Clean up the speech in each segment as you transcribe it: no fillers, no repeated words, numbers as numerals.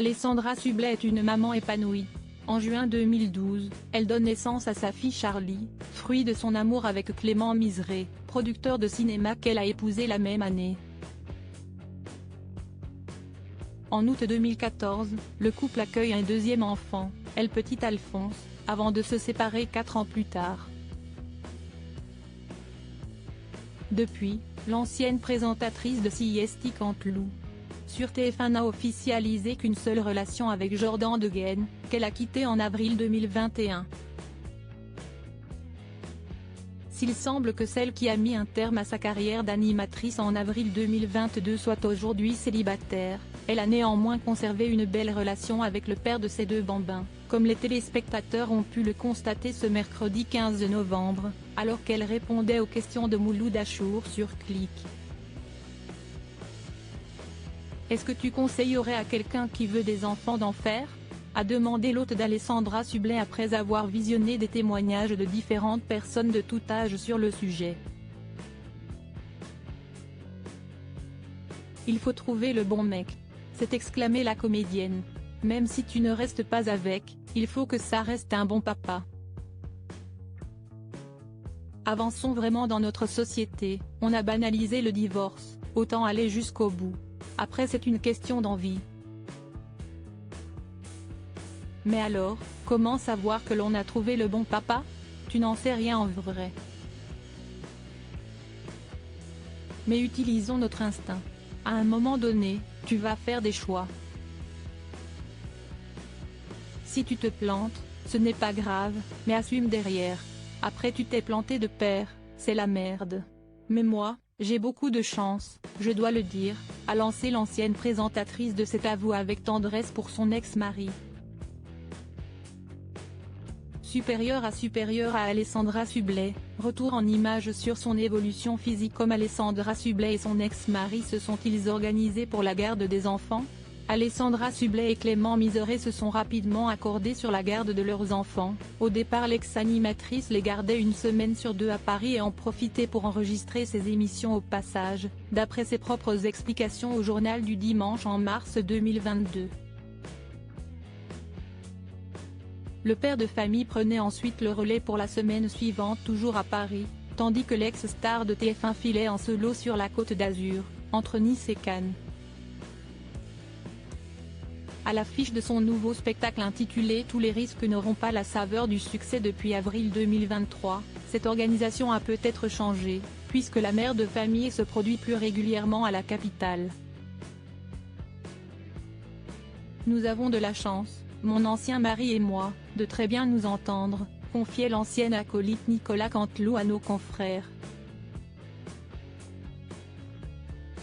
Alessandra Sublet est une maman épanouie. En juin 2012, elle donne naissance à sa fille Charlie, fruit de son amour avec Clément Miseré, producteur de cinéma qu'elle a épousé la même année. En août 2014, le couple accueille un deuxième enfant, El Petit Alphonse, avant de se séparer 4 ans plus tard. Depuis, l'ancienne présentatrice de Siesti Canteloup sur TF1 n'a officialisé qu'une seule relation avec Jordan Degaine, qu'elle a quitté en avril 2021. S'il semble que celle qui a mis un terme à sa carrière d'animatrice en avril 2022 soit aujourd'hui célibataire, elle a néanmoins conservé une belle relation avec le père de ses 2 bambins, comme les téléspectateurs ont pu le constater ce mercredi 15 novembre, alors qu'elle répondait aux questions de Mouloud Achour sur Click. Est-ce que tu conseillerais à quelqu'un qui veut des enfants d'en faire ? A demandé l'hôte d'Alessandra Sublet après avoir visionné des témoignages de différentes personnes de tout âge sur le sujet. Il faut trouver le bon mec, s'est exclamée la comédienne. Même si tu ne restes pas avec, il faut que ça reste un bon papa. Avançons vraiment dans notre société, on a banalisé le divorce, autant aller jusqu'au bout. Après c'est une question d'envie. Mais alors, comment savoir que l'on a trouvé le bon papa ? Tu n'en sais rien en vrai. Mais utilisons notre instinct. À un moment donné, tu vas faire des choix. Si tu te plantes, ce n'est pas grave, mais assume derrière. Après tu t'es planté de père, c'est la merde. Mais moi, j'ai beaucoup de chance, je dois le dire, a lancé l'ancienne présentatrice de cet avou avec tendresse pour son ex-mari. Supérieure à Alessandra Sublet, retour en images sur son évolution physique. Comme Alessandra Sublet et son ex-mari se sont-ils organisés pour la garde des enfants ? Alessandra Sublet et Clément Miseré se sont rapidement accordés sur la garde de leurs enfants. Au départ l'ex-animatrice les gardait 1 semaine sur 2 à Paris et en profitait pour enregistrer ses émissions au passage, d'après ses propres explications au journal du dimanche en mars 2022. Le père de famille prenait ensuite le relais pour la semaine suivante toujours à Paris, tandis que l'ex-star de TF1 filait en solo sur la Côte d'Azur, entre Nice et Cannes. À l'affiche de son nouveau spectacle intitulé « Tous les risques n'auront pas la saveur du succès » depuis avril 2023, cette organisation a peut-être changé, puisque la mère de famille se produit plus régulièrement à la capitale. Nous avons de la chance, mon ancien mari et moi, de très bien nous entendre, confiait l'ancienne acolyte Nicolas Canteloup à nos confrères.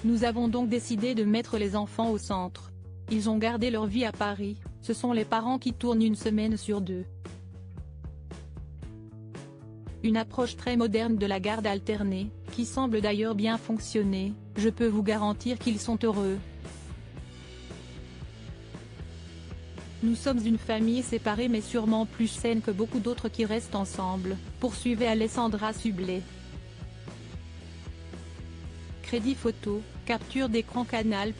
Nous avons donc décidé de mettre les enfants au centre. Ils ont gardé leur vie à Paris, ce sont les parents qui tournent 1 semaine sur 2. Une approche très moderne de la garde alternée, qui semble d'ailleurs bien fonctionner, je peux vous garantir qu'ils sont heureux. Nous sommes une famille séparée mais sûrement plus saine que beaucoup d'autres qui restent ensemble, poursuivait Alessandra Sublet. Crédit photo, capture d'écran Canal+.